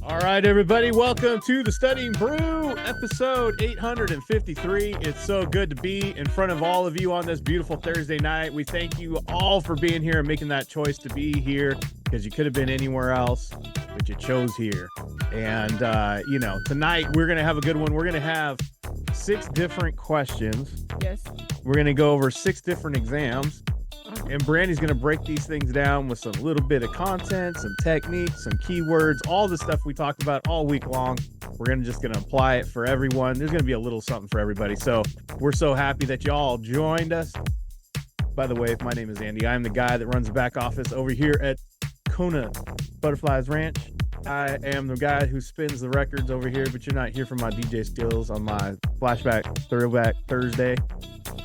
All right, everybody, welcome to the Studying Brew, episode 853. It's so good to be in front of all of you on this beautiful Thursday night. We thank you all for being here and making that choice to be here, because you could have been anywhere else, but you chose here. And, tonight we're going to have a good one. We're going to have 6 different questions. Yes. We're going to go over 6 different exams. And Brandy's going to break these things down with some little bit of content, some techniques, some keywords, all the stuff we talked about all week long. We're just going to apply it for everyone. There's going to be a little something for everybody. So we're so happy that y'all joined us. By the way, my name is Andy. I'm the guy that runs the back office over here at KonaButterflyz Ranch. I am the guy who spins the records over here, but you're not here for my DJ skills on my Flashback Throwback Thursday.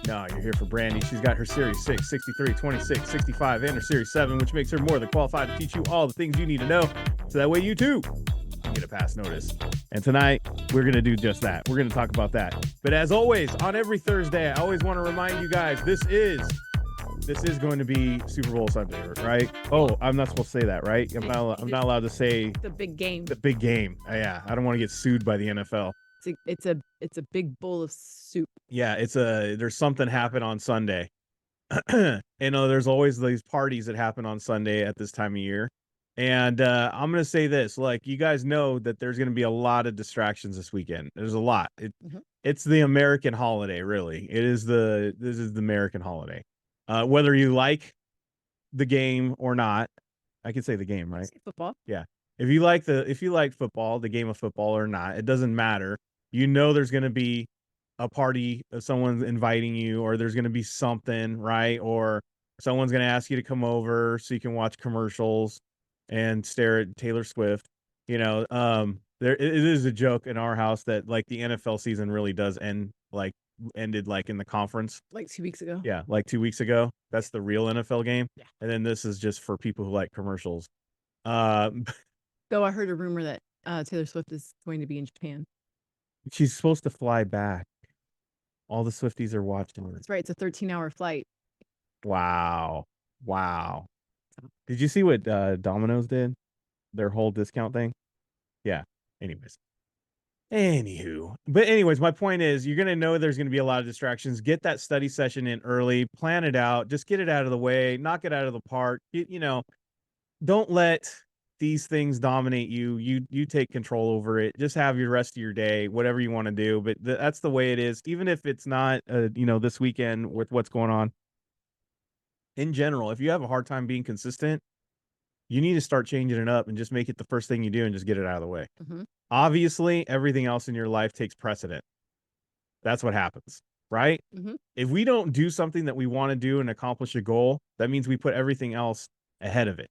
No, you're here for Brandy. She's got her Series 6, 63, 26, 65, and her Series 7, which makes her more than qualified to teach you all the things you need to know, so that way you too can get a pass notice. And tonight, we're going to do just that. We're going to talk about that. But as always, on every Thursday, I always want to remind you guys, this is going to be Super Bowl Sunday, right? Oh, I'm not supposed to say that, right? I'm not allowed to say the big game. The big game. Yeah, I don't want to get sued by the NFL. It's a big bowl of soup. Yeah, there's something happened on Sunday. There's always these parties that happen on Sunday at this time of year. And I'm going to say this, like, you guys know that there's going to be a lot of distractions this weekend. There's a lot. It's the American holiday, really. This is the American holiday. Whether you like the game or not, I could say the game, right? Football. Yeah. If you like football, the game of football or not, it doesn't matter. You know there's going to be a party, someone's inviting you, or there's going to be something, right? Or someone's going to ask you to come over so you can watch commercials and stare at Taylor Swift. It is a joke in our house that, like, the NFL season really does ended like in the conference. Like 2 weeks ago. Yeah, like 2 weeks ago. That's the real NFL game. Yeah. And then this is just for people who like commercials. Though I heard a rumor that Taylor Swift is going to be in Japan. She's supposed to fly back. All the Swifties are watching her. That's right. It's a 13-hour flight. Wow. Did you see what Domino's did? Their whole discount thing? Yeah. Anyways, my point is, you're going to know there's going to be a lot of distractions. Get that study session in early. Plan it out. Just get it out of the way. Knock it out of the park. Don't let these things dominate you. You take control over it. Just have your rest of your day, whatever you want to do. But that's the way it is. Even if it's not, this weekend with what's going on. In general, if you have a hard time being consistent, you need to start changing it up and just make it the first thing you do and just get it out of the way. Obviously, everything else in your life takes precedent. That's what happens, right? If we don't do something that we want to do and accomplish a goal, that means we put everything else ahead of it.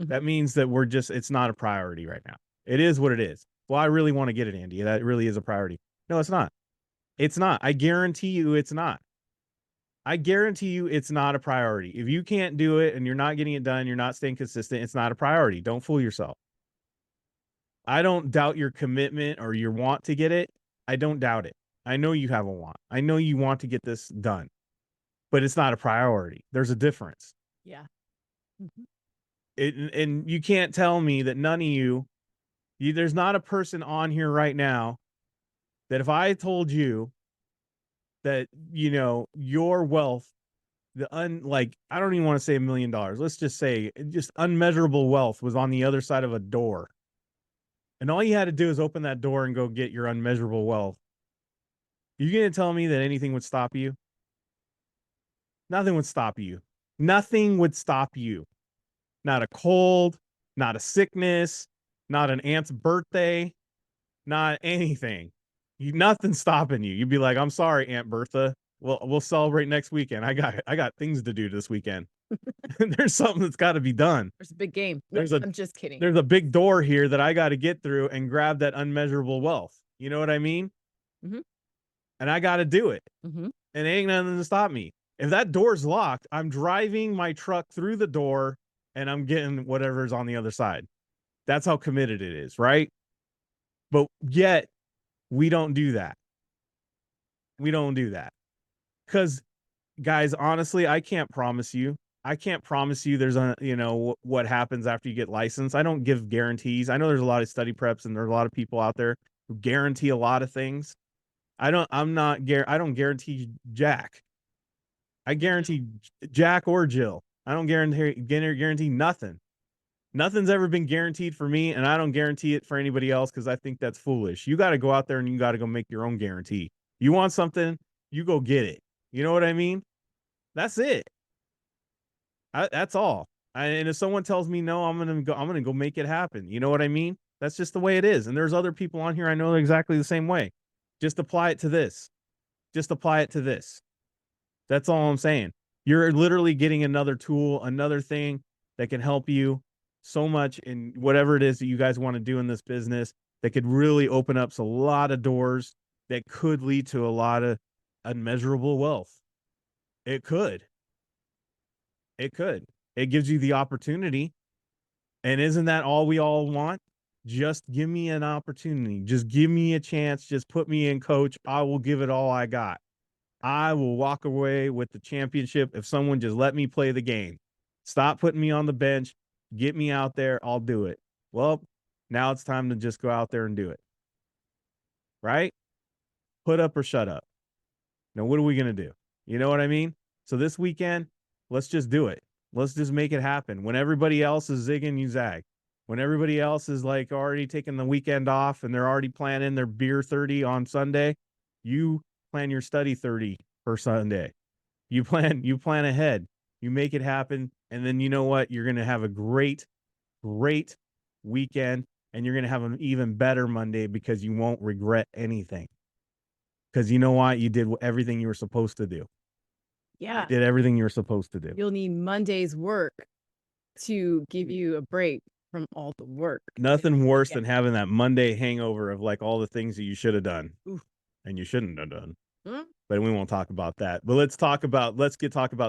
That means that it's not a priority right now. It is what it is. Well, I really want to get it, Andy. That really is a priority. No, it's not. It's not. I guarantee you it's not. I guarantee you it's not a priority. If you can't do it and you're not getting it done, you're not staying consistent, it's not a priority. Don't fool yourself. I don't doubt your commitment or your want to get it. I don't doubt it. I know you have a want. I know you want to get this done. But it's not a priority. There's a difference. Yeah. And you can't tell me that none of there's not a person on here right now that if I told you that, your wealth, I don't even want to say $1 million. Let's just say just unmeasurable wealth was on the other side of a door. And all you had to do is open that door and go get your unmeasurable wealth. You going to tell me that anything would stop you? Nothing would stop you. Nothing would stop you. Not a cold, not a sickness, not an aunt's birthday, not anything. Nothing's stopping you. You'd be like, I'm sorry, Aunt Bertha. We'll celebrate next weekend. I got things to do this weekend. There's something that's got to be done. There's a big game. I'm just kidding. There's a big door here that I got to get through and grab that unmeasurable wealth. You know what I mean? And I got to do it. And ain't nothing to stop me. If that door's locked, I'm driving my truck through the door and I'm getting whatever's on the other side. That's how committed it is, right? But yet, we don't do that. We don't do that. Because, guys, honestly, I can't promise you. I can't promise you there's a, what happens after you get licensed. I don't give guarantees. I know there's a lot of study preps and there's a lot of people out there who guarantee a lot of things. I don't guarantee Jack. I guarantee Jack or Jill. I don't guarantee nothing. Nothing's ever been guaranteed for me, and I don't guarantee it for anybody else because I think that's foolish. You got to go out there and you got to go make your own guarantee. You want something, you go get it. You know what I mean? That's it. That's all. And if someone tells me no, I'm gonna go make it happen. You know what I mean? That's just the way it is. And there's other people on here I know exactly the same way. Just apply it to this. Just apply it to this. That's all I'm saying. You're literally getting another tool, another thing that can help you so much in whatever it is that you guys want to do in this business that could really open up a lot of doors that could lead to a lot of unmeasurable wealth. It could. It could. It gives you the opportunity. And isn't that all we all want? Just give me an opportunity. Just give me a chance. Just put me in, coach. I will give it all I got. I will walk away with the championship if someone just let me play the game. Stop putting me on the bench. Get me out there. I'll do it. Well, now it's time to just go out there and do it. Right? Put up or shut up. Now, what are we going to do? You know what I mean? So this weekend, let's just do it. Let's just make it happen. When everybody else is zigging, you zag. When everybody else is like already taking the weekend off and they're already planning their beer 30 on Sunday, you plan your study 30 for Sunday. You plan ahead. You make it happen. And then you know what? You're going to have a great weekend, and you're going to have an even better Monday because you won't regret anything. Because you know what? You did everything you were supposed to do. Yeah. You did everything you were supposed to do. You'll need Monday's work to give you a break from all the work. Nothing worse than having that Monday hangover of like all the things that you should have done. Oof. And you shouldn't have done. But we won't talk about that. But let's talk about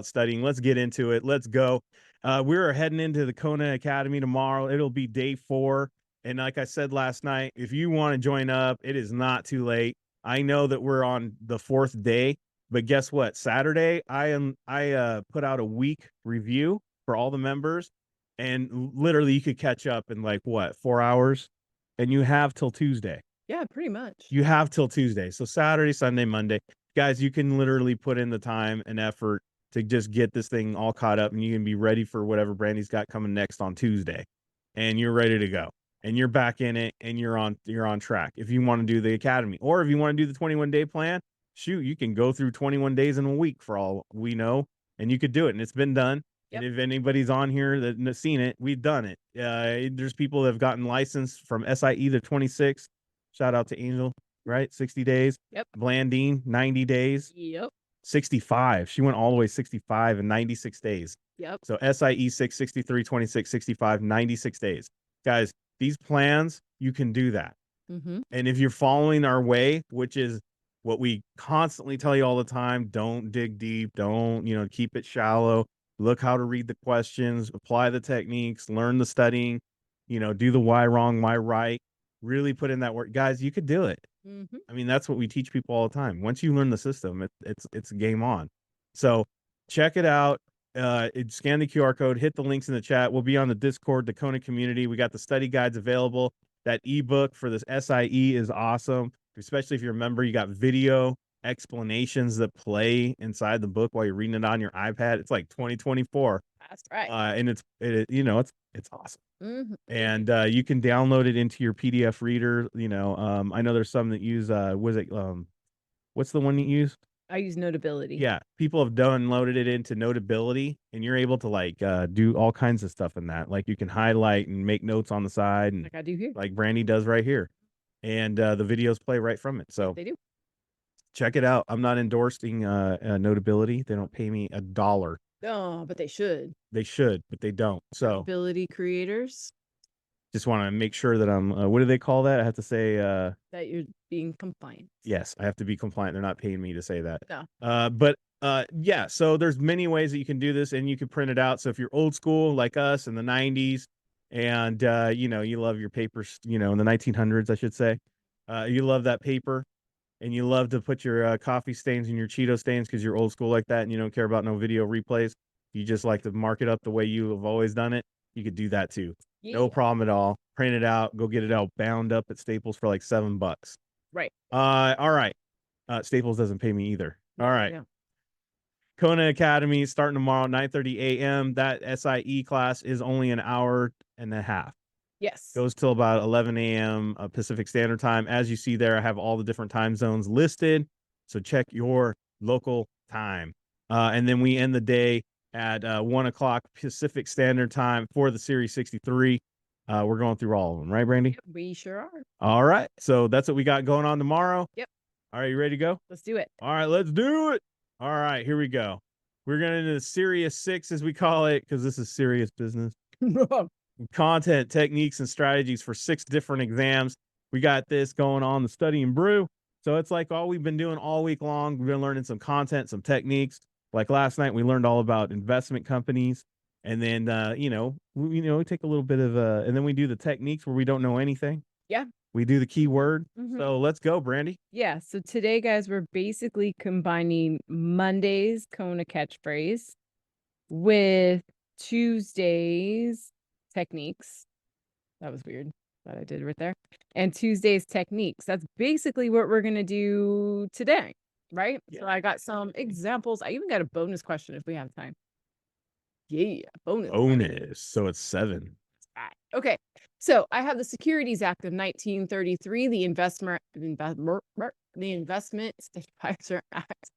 studying. Let's get into it. Let's go. We're heading into the Kona Academy tomorrow. It'll be day 4. And like I said last night, if you want to join up, it is not too late. I know that we're on the 4th day, but guess what? Saturday, I put out a week review for all the members, and literally you could catch up in like 4 hours, and you have till Tuesday. Yeah, pretty much. You have till Tuesday. So Saturday, Sunday, Monday. Guys, you can literally put in the time and effort to just get this thing all caught up, and you can be ready for whatever Brandy's got coming next on Tuesday. And you're ready to go. And you're back in it, and you're on track. If you want to do the academy, or if you want to do the 21-day plan, shoot, you can go through 21 days in a week for all we know, and you could do it. And it's been done. Yep. And if anybody's on here that's seen it, we've done it. There's people that have gotten licensed from SIE to 26. Shout out to Angel, right? 60 days. Yep. Blandine, 90 days. Yep. 65. She went all the way 65 in 96 days. Yep. So SIE 6, 63, 26, 65, 96 days. Guys, these plans, you can do that. Mm-hmm. And if you're following our way, which is what we constantly tell you all the time, don't dig deep. Don't, keep it shallow. Look how to read the questions, apply the techniques, learn the studying, do the why wrong, why right. Really put in that work. Guys, you could do it. Mm-hmm. I mean, that's what we teach people all the time. Once you learn the system, it's game on. So check it out. Scan the QR code, hit the links in the chat. We'll be on the Discord, the Kona community. We got the study guides available. That ebook for this SIE is awesome, especially if you're a member. You got video explanations that play inside the book while you're reading it on your iPad. It's like 2024. That's right. And it's awesome. Mm-hmm. And you can download it into your PDF reader. I know there's some that use what's the one you use? I use Notability. Yeah, people have downloaded it into Notability, and you're able to do all kinds of stuff in that. Like you can highlight and make notes on the side, and like I do here, like Brandy does right here, and the videos play right from it. So they do. Check it out. I'm not endorsing Notability. They don't pay me $1. No, but they should. They should, but they don't. So ability creators. Just want to make sure that I'm, what do they call that? I have to say, that you're being compliant. Yes, I have to be compliant. They're not paying me to say that. No. But yeah, so there's many ways that you can do this, and you can print it out. So if you're old school like us in the 90s, and you love your papers, in the 1900s, I should say, you love that paper, and you love to put your coffee stains and your Cheeto stains because you're old school like that, and you don't care about no video replays. You just like to mark it up the way you have always done it, you could do that too. No Yeah. problem at all. Print it out, go get it out bound up at Staples for like $7. Right. All right. Staples doesn't pay me either. All right. Yeah. Kona Academy starting tomorrow, 9:30 a.m. That SIE class is only an hour and a half. Yes. Goes till about 11 a.m. Pacific Standard Time. As you see there, I have all the different time zones listed. So check your local time. And then we end the day at 1 o'clock Pacific Standard Time for the Series 63. We're going through all of them, right, Brandy? Yep, we sure are. All right. So that's what we got going on tomorrow. Yep. All right, you ready to go? Let's do it. All right, let's do it. All right, here we go. We're going into the Serious 6, as we call it, because this is serious business. Content, techniques, and strategies for 6 different exams. We got this going on, the Studying Brew. So it's like all we've been doing all week long. We've been learning some content, some techniques. Like last night, we learned all about investment companies. And then, we take a little bit of, and then we do the techniques where we don't know anything. Yeah. We do the keyword. Mhm. So let's go, Brandy. Yeah. So today, guys, we're basically combining Monday's Kona catchphrase with Tuesday's techniques. That was weird that I did right there. And Tuesday's techniques. That's basically what we're going to do today, right? Yeah. So I got some examples. I even got a bonus question if we have time. Yeah, bonus. Bonus. So it's 7. Okay. So I have the Securities Act of 1933, the Investment Advisor Act.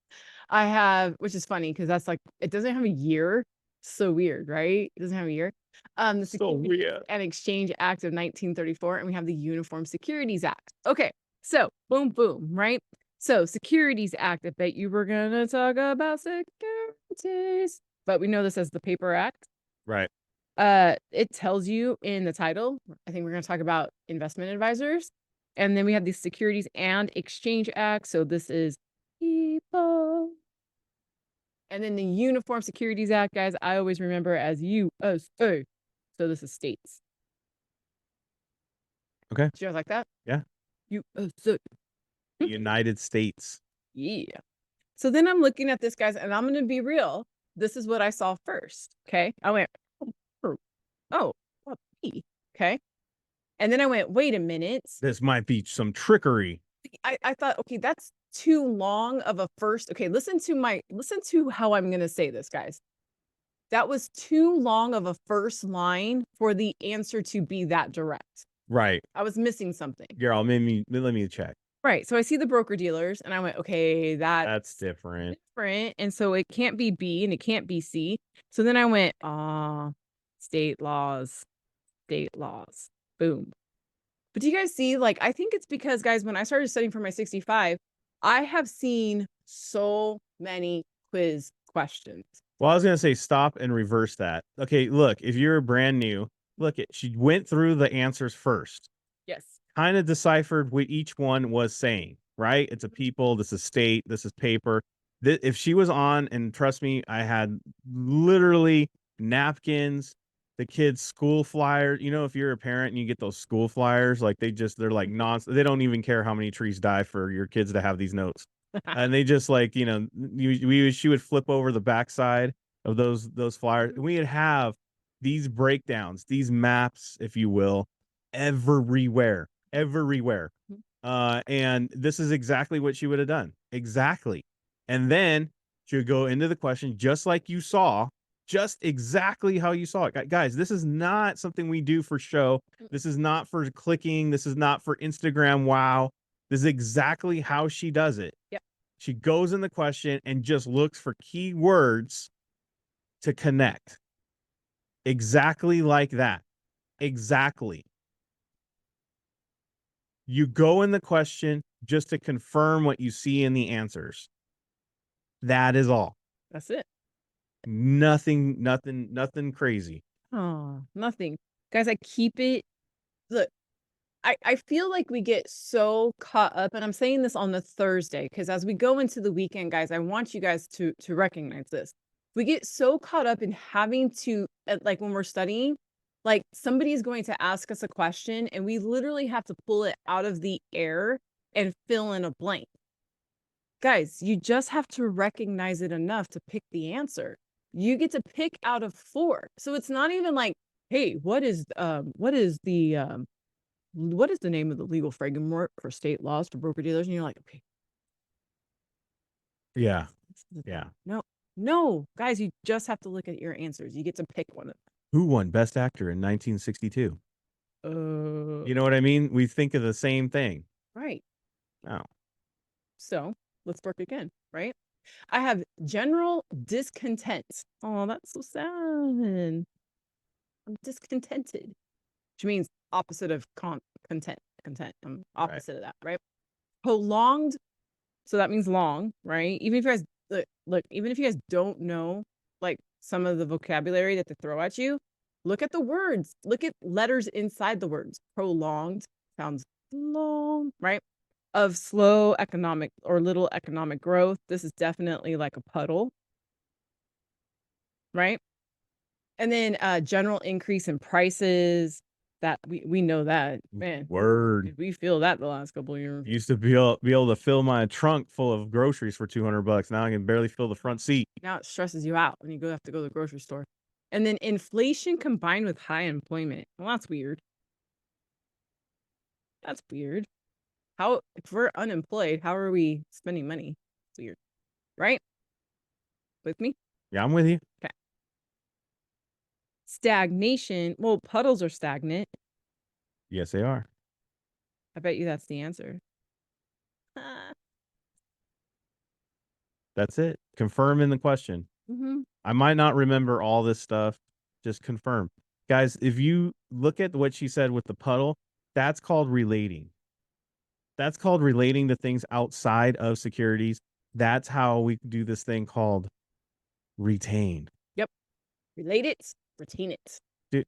I have, which is funny because that's like, it doesn't have a year. So weird, right? It doesn't have a year. The So Securities weird. and Exchange Act of 1934, and we have the Uniform Securities Act. Okay. So boom, boom, right? So Securities Act, I bet you were going to talk about securities, but we know this as the Paper Act. Right. It tells you in the title, I think we're going to talk about investment advisors. And then we have the Securities and Exchange Act. So this is people. And then the Uniform Securities Act, guys, I always remember as USA. So this is states. Okay. Did you guys like that? Yeah. USA. The United States. Yeah. So then I'm looking at this, guys, and I'm going to be real. This is what I saw first. Okay. I went, oh, okay. And then I went, wait a minute. This might be some trickery. I thought, okay, that's too long of a first. Okay, listen to how I'm gonna say this, guys. That was too long of a first line for the answer to be that direct. Right. I was missing something. Girl, let me check. Right. So I see the broker dealers and I went, okay, That's different. And so it can't be B and it can't be C. So then I went, state laws. Boom. But do you guys see, like, I think it's because, guys, when I started studying for my 65, I have seen so many quiz questions. Well, I was going to say stop and reverse that. Okay, look, if you're brand new, she went through the answers first. Yes. Kind of deciphered what each one was saying, right? It's a people, this is state, this is paper. If she was on, and trust me, I had literally napkins, the kids' school flyers. You know, if you're a parent and you get those school flyers, like they're like they don't even care how many trees die for your kids to have these notes. And they just like, she would flip over the backside of those flyers. And we would have these breakdowns, these maps, if you will, everywhere. And this is exactly what she would have done. Exactly. And then she would go into the question just like you saw, just exactly how you saw it. Guys, this is not something we do for show. This is not for clicking. This is not for Instagram. Wow. This is exactly how she does it. Yep. She goes in the question and just looks for keywords to connect. Exactly like that. Exactly. You go in the question just to confirm what you see in the answers. That is all. That's it. Nothing crazy. Oh, nothing. Guys, I keep it. Look, I feel like we get so caught up, and I'm saying this on the Thursday, because as we go into the weekend, guys, I want you guys to recognize this. We get so caught up in having to, like when we're studying, like somebody is going to ask us a question, and we literally have to pull it out of the air and fill in a blank. Guys, you just have to recognize it enough to pick the answer. You get to pick out of 4. So it's not even like, hey, what is the name of the legal framework for state laws for broker dealers? And you're like, okay. Yeah. Yeah. No, guys, you just have to look at your answers. You get to pick one of Who won Best Actor in 1962? them. You know what I mean? We think of the same thing. Right. Oh. So let's work again, right? I have general discontent. Oh, that's so sad. I'm discontented, which means opposite of content. Content. I'm opposite of that, right? Prolonged. So that means long, right? Even if you guys look, even if you guys don't know like some of the vocabulary that they throw at you, look at the words. Look at letters inside the words. Prolonged sounds long, right? Of slow economic or little economic growth. This is definitely like a puddle, right? And then general increase in prices. That we know that, man. Word. We feel that the last couple of years. Used to be able to fill my trunk full of groceries for $200. Now I can barely fill the front seat. Now it stresses you out when you have to go to the grocery store. And then inflation combined with high employment. Well, that's weird. That's weird. How, if we're unemployed, how are we spending money? It's weird, right? With me? Yeah, I'm with you. Okay. Stagnation. Well, puddles are stagnant. Yes, they are. I bet you that's the answer. That's it. Confirm in the question. I might not remember all this stuff. Just confirm. Guys, if you look at what she said with the puddle, that's called relating. That's called relating to things outside of securities. That's how we do this thing called retain. Yep. Relate it, retain it. Dude,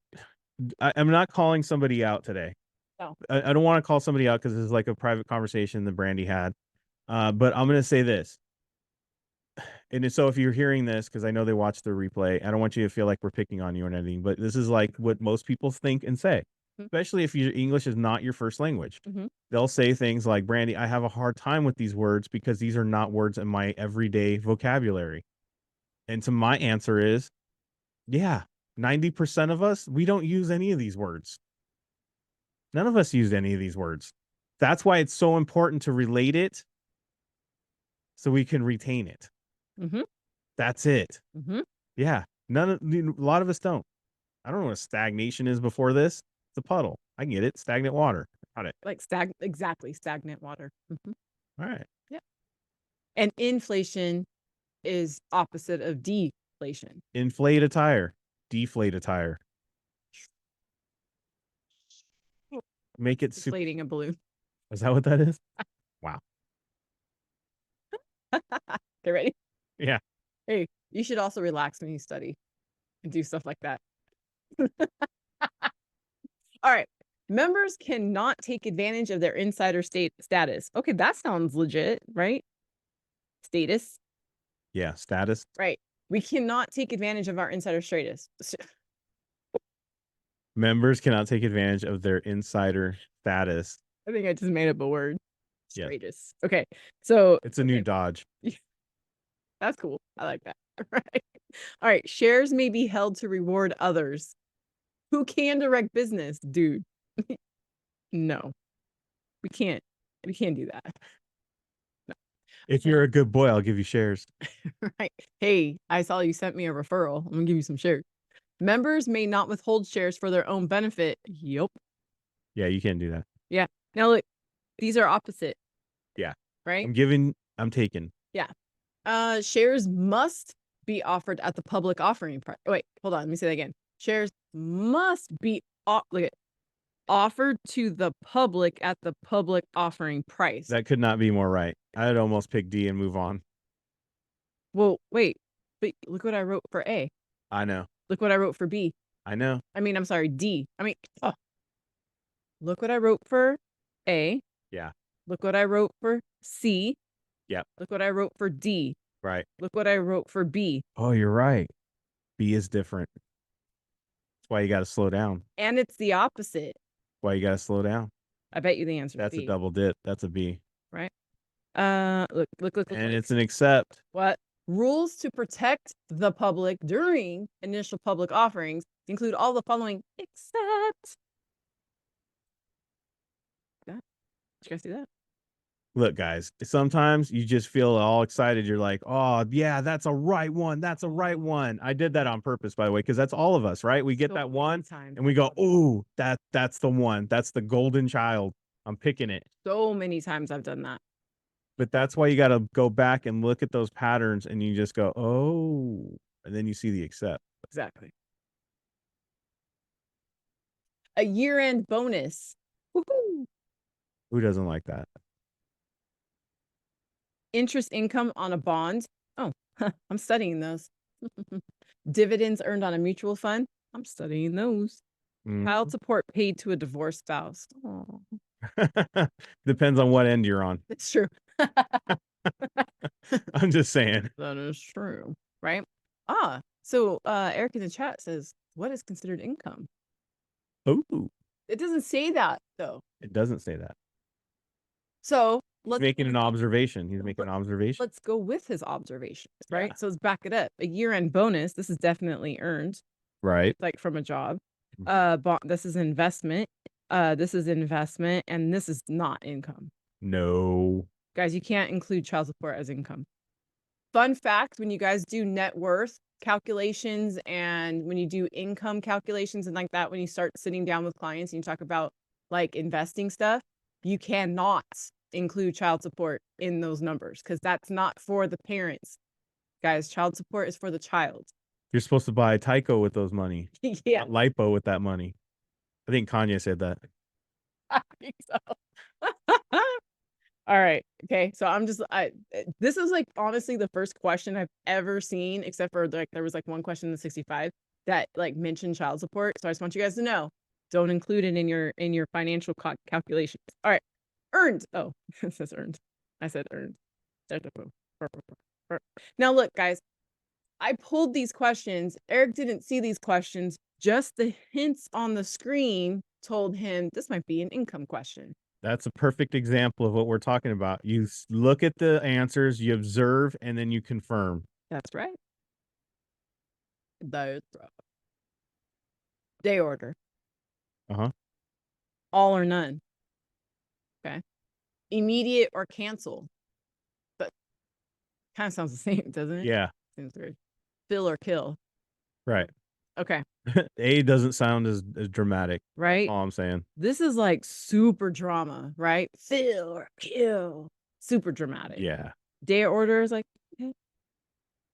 I'm not calling somebody out today. No. I don't want to call somebody out because it's like a private conversation that Brandy had. But I'm going to say this. And so if you're hearing this, because I know they watch the replay, I don't want you to feel like we're picking on you or anything, but this is like what most people think and say, especially if your English is not your first language. They'll say things like, Brandy, I have a hard time with these words because these are not words in my everyday vocabulary. And to my answer is, yeah, 90% of us, we don't use any of these words. None of us use any of these words. That's why it's so important to relate it so we can retain it. That's it. Yeah. A lot of us don't. I don't know what stagnation is before this. It's a puddle. I get it. Stagnant water. Got it. Like exactly, stagnant water. All right. Yeah. And inflation is opposite of deflation. Inflate a tire. Deflate a tire. Make it inflating a balloon. Is that what that is? Wow. Get ready? Yeah. Hey, you should also relax when you study and do stuff like that. All right. Members cannot take advantage of their insider status. Okay, that sounds legit, right? Status. Yeah, status. Right. We cannot take advantage of our insider status. Members cannot take advantage of their insider status. I think I just made up a word. Status. Yeah. Okay. So it's a new dodge. That's cool. I like that. Right. All right. Shares may be held to reward others. Who can direct business, dude? No. We can't do that. No. If you're a good boy, I'll give you shares. Right. Hey, I saw you sent me a referral. I'm gonna give you some shares. Members may not withhold shares for their own benefit. Yep. Yeah, you can't do that. Yeah. Now look, these are opposite. Yeah. Right? I'm taking. Yeah. Shares must be offered at the public offering price. Wait, hold on. Let me say that again. Shares must be offered to the public at the public offering price. That could not be more right. I'd almost pick D and move on. Well, wait, but look what I wrote for A. I know. Look what I wrote for B. I know. I mean, I'm sorry, D. I mean, look what I wrote for A. Yeah. Look what I wrote for C. Yep. Look what I wrote for D. Right. Look what I wrote for B. Oh, you're right. B is different. That's why you got to slow down. And it's the opposite. Why you got to slow down. I bet you the answer That's is B. a double dip. That's a B. Right. Look. And it's an accept. What? Rules to protect the public during initial public offerings include all the following except. That. Did you guys see that? Look, guys, sometimes you just feel all excited. You're like, oh, yeah, that's a right one. That's a right one. I did that on purpose, by the way, because that's all of us, right? We get So that many one times and we I've go, done that. oh, that's the one. That's the golden child. I'm picking it. So many times I've done that. But that's why you got to go back and look at those patterns and you just go, oh, and then you see the accept. Exactly. A year-end bonus. Woohoo! Who doesn't like that? Interest income on a bond. Oh, I'm studying those. Dividends earned on a mutual fund. I'm studying those. Child support paid to a divorced spouse. Oh, Depends on what end you're on. that's true. I'm just saying. That is true, right? So Eric in the chat says, what is considered income? Oh, It doesn't say that though. it doesn't say that. So He's making an observation. He's making an observation. let's go with his observations, right? Yeah. So let's back it up. A year-end bonus. This is definitely earned, Right. like from a job. This is investment. This is investment, and this is not income. No. Guys, you can't include child support as income. Fun fact, when you guys do net worth calculations and when you do income calculations and like that, when you start sitting down with clients and you talk about like investing stuff, you cannot include child support in those numbers because that's not for the parents. Guys, child support is for the child. You're supposed to buy Tyco with those money. Yeah. Not lipo with that money. I think Kanye said that. I think so. All right. Okay. So this is like honestly the first question I've ever seen, except for like there was like one question in the 65 that like mentioned child support. So I just want you guys to know, don't include it in your financial calculations. All right. Earned. Oh, it says earned. I said earned. Now look, guys, I pulled these questions. Eric didn't see these questions. Just the hints on the screen told him this might be an income question. That's a perfect example of what we're talking about. You look at the answers, you observe, and then you confirm. That's right. That's right. Day order. Uh-huh. All or none. Okay. Immediate or cancel. But kind of sounds the same, doesn't it? Yeah. Seems weird. Fill or kill. Right. Okay. A doesn't sound as dramatic. Right. That's all I'm saying. This is like super drama, right? Fill or kill. Super dramatic. Yeah. Day order is like, okay.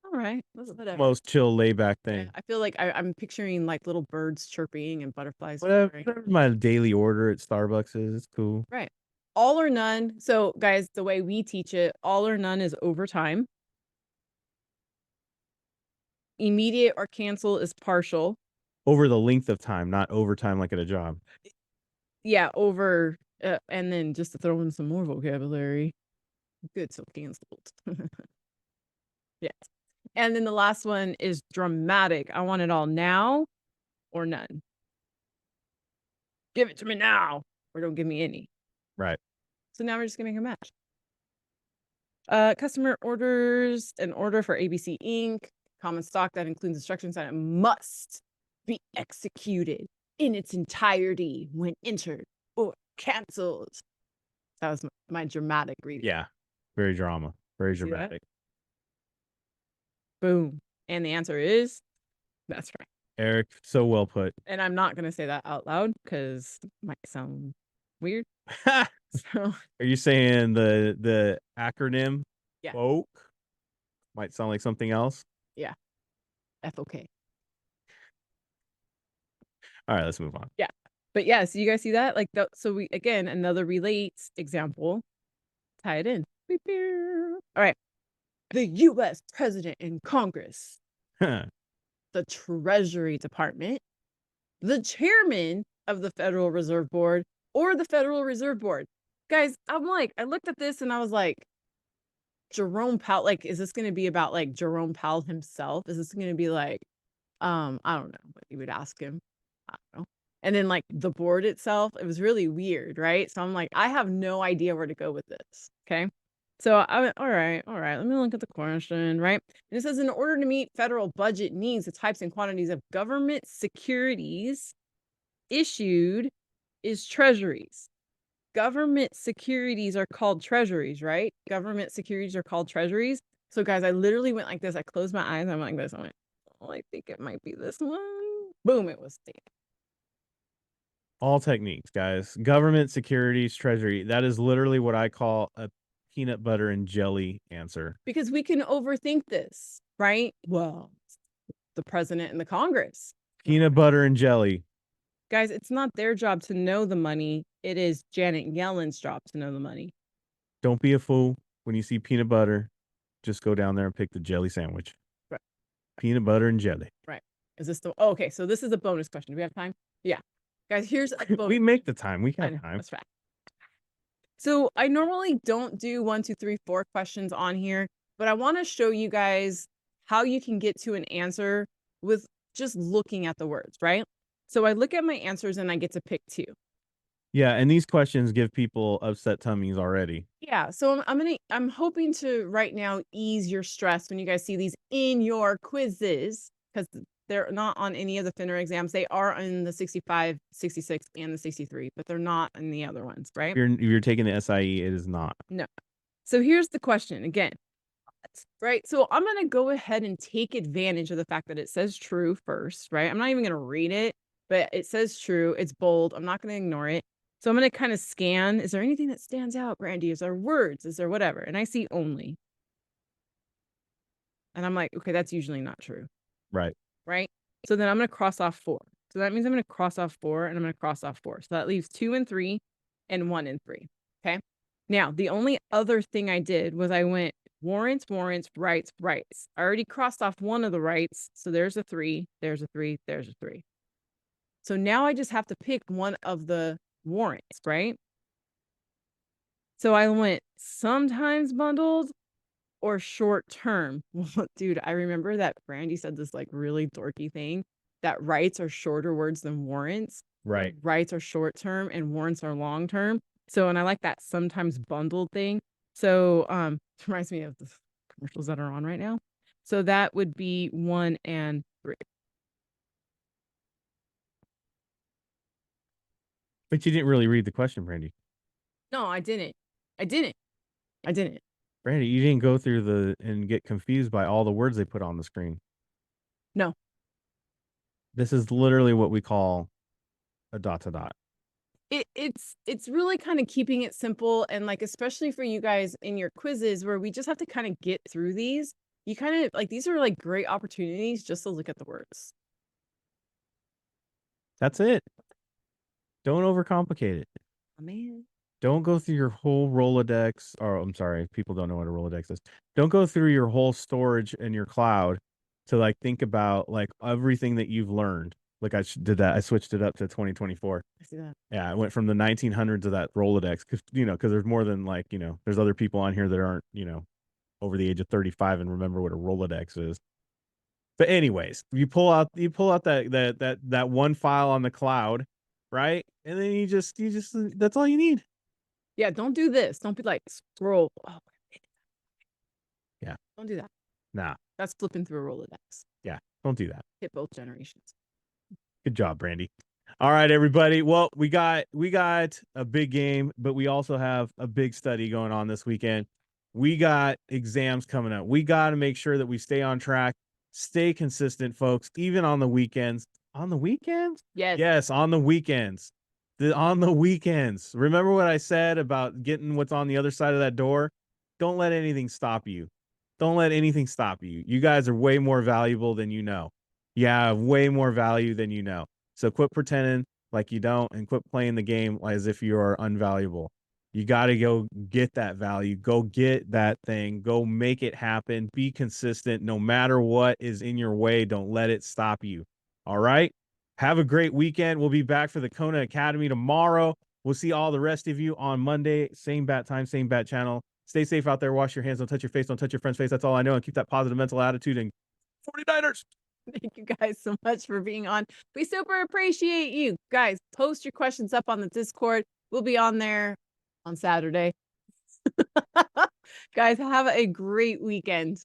All right. Whatever. Most chill, layback thing. Yeah, I feel like I'm picturing like little birds chirping and butterflies. Whatever my daily order at Starbucks is, it's cool. Right. All or none. So guys, the way we teach it, all or none is overtime. Immediate or cancel is partial. Over the length of time, not overtime like at a job. Yeah, over, and then just to throw in some more vocabulary. Good, so canceled. Yes. And then the last one is dramatic. I want it all now or none. Give it to me now or don't give me any. Right. So now we're just gonna make a match. Customer orders an order for ABC Inc. Common stock that includes instructions that it must be executed in its entirety when entered or canceled. That was my dramatic reading. Yeah. Very drama. Very See that? dramatic. Boom. And the answer is, that's right. Eric, so well put. And I'm not going to say that out loud because it might sound weird. So, Are you saying the acronym? Yeah. Woke might sound like something else. yeah. FOK. All right, let's move on. Yeah. But yeah, so you guys see that? Like, so we, again, another relates example. Tie it in. Beep, beep. All right. The U.S. President and Congress, the Treasury Department, the chairman of the Federal Reserve Board, or the Federal Reserve Board. Guys, I'm like, I looked at this and I was like, Jerome Powell, like, is this going to be about like Jerome Powell himself? Is this going to be like, I don't know what you would ask him. I don't know. And then like the board itself, it was really weird, right? So I'm like, I have no idea where to go with this. Okay. So all right, let me look at the question, right? And it says, in order to meet federal budget needs, the types and quantities of government securities issued is treasuries. Government securities are called treasuries, right? Government securities are called treasuries. So guys, I literally went like this. I closed my eyes. I'm like this. I went, oh, I think it might be this one. Boom, it was. All techniques, guys. Government, securities, treasury. That is literally what I call a peanut butter and jelly answer. Because we can overthink this, right? Well, the president and the Congress. Peanut butter and jelly. Guys, it's not their job to know the money. It is Janet Yellen's job to know the money. Don't be a fool. When you see peanut butter, just go down there and pick the jelly sandwich. Right. Peanut butter and jelly. Right. Is this the okay? So this is a bonus question. Do we have time? Yeah. Guys, here's a bonus. We make the time. We I have know, time. that's right. So I normally don't do 1, 2, 3, 4 questions on here, but I want to show you guys how you can get to an answer with just looking at the words, right? So I look at my answers and I get to pick 2. Yeah, and these questions give people upset tummies already. Yeah, so I'm hoping to right now ease your stress when you guys see these in your quizzes, because they're not on any of the FINRA exams. They are in the 65, 66, and the 63, but they're not in the other ones, right? If you're taking the SIE, it is not. No. So here's the question again, right? So I'm going to go ahead and take advantage of the fact that it says true first, right? I'm not even going to read it, but it says true. It's bold. I'm not going to ignore it. So I'm going to kind of scan. Is there anything that stands out, Brandy? Is there words? Is there whatever? And I see only. And I'm like, okay, that's usually not true. Right. Right. So then I'm going to cross off 4. So that means I'm going to cross off 4 and I'm going to cross off 4. So that leaves 2 and 3 and 1 and 3. Okay. Now, the only other thing I did was I went warrants, rights. I already crossed off one of the rights. So there's a 3, there's a 3, there's a 3. So now I just have to pick one of the warrants, right? So I went sometimes bundled or short term. Well, dude, I remember that Brandy said this like really dorky thing that rights are shorter words than warrants. Right. Rights are short term and warrants are long term. So, and I like that sometimes bundled thing. So, it reminds me of the commercials that are on right now. So that would be 1 and 3. But you didn't really read the question, Brandy. No, I didn't. Brandy, you didn't go through and get confused by all the words they put on the screen. No. This is literally what we call a ... It's really kind of keeping it simple, and like especially for you guys in your quizzes where we just have to kind of get through these. You kind of like these are like great opportunities just to look at the words. That's it. Don't overcomplicate it. Oh, man. Don't go through your whole Rolodex. Or I'm sorry, people don't know what a Rolodex is. Don't go through your whole storage in your cloud to like think about like everything that you've learned. Like I did that. I switched it up to 2024. I see that. Yeah, I went from the 1900s of that Rolodex because there's more than like there's other people on here that aren't over the age of 35 and remember what a Rolodex is. But anyways, you pull out that one file on the cloud, right? And then you just that's all you need. Yeah, don't do this. Don't be like scroll. Oh, yeah. Don't do that. Nah. That's flipping through a Rolodex. Yeah, don't do that. Hit both generations. Good job, Brandy. All right, everybody. Well, we got a big game, but we also have a big study going on this weekend. We got exams coming up. We got to make sure that we stay on track, stay consistent, folks, even on the weekends. On the weekends? Yes. Yes, on the weekends. On the weekends. Remember what I said about getting what's on the other side of that door? Don't let anything stop you. Don't let anything stop you. You guys are way more valuable than you know. Yeah, way more value than you know. So quit pretending like you don't and quit playing the game as if you are unvaluable. You got to go get that value. Go get that thing. Go make it happen. Be consistent. No matter what is in your way, don't let it stop you. All right? Have a great weekend. We'll be back for the Kona Academy tomorrow. We'll see all the rest of you on Monday. Same bat time, same bat channel. Stay safe out there. Wash your hands. Don't touch your face. Don't touch your friend's face. That's all I know. And keep that positive mental attitude. And 49ers. Thank you guys so much for being on. We super appreciate you guys. Post your questions up on the Discord. We'll be on there on Saturday. Guys, have a great weekend.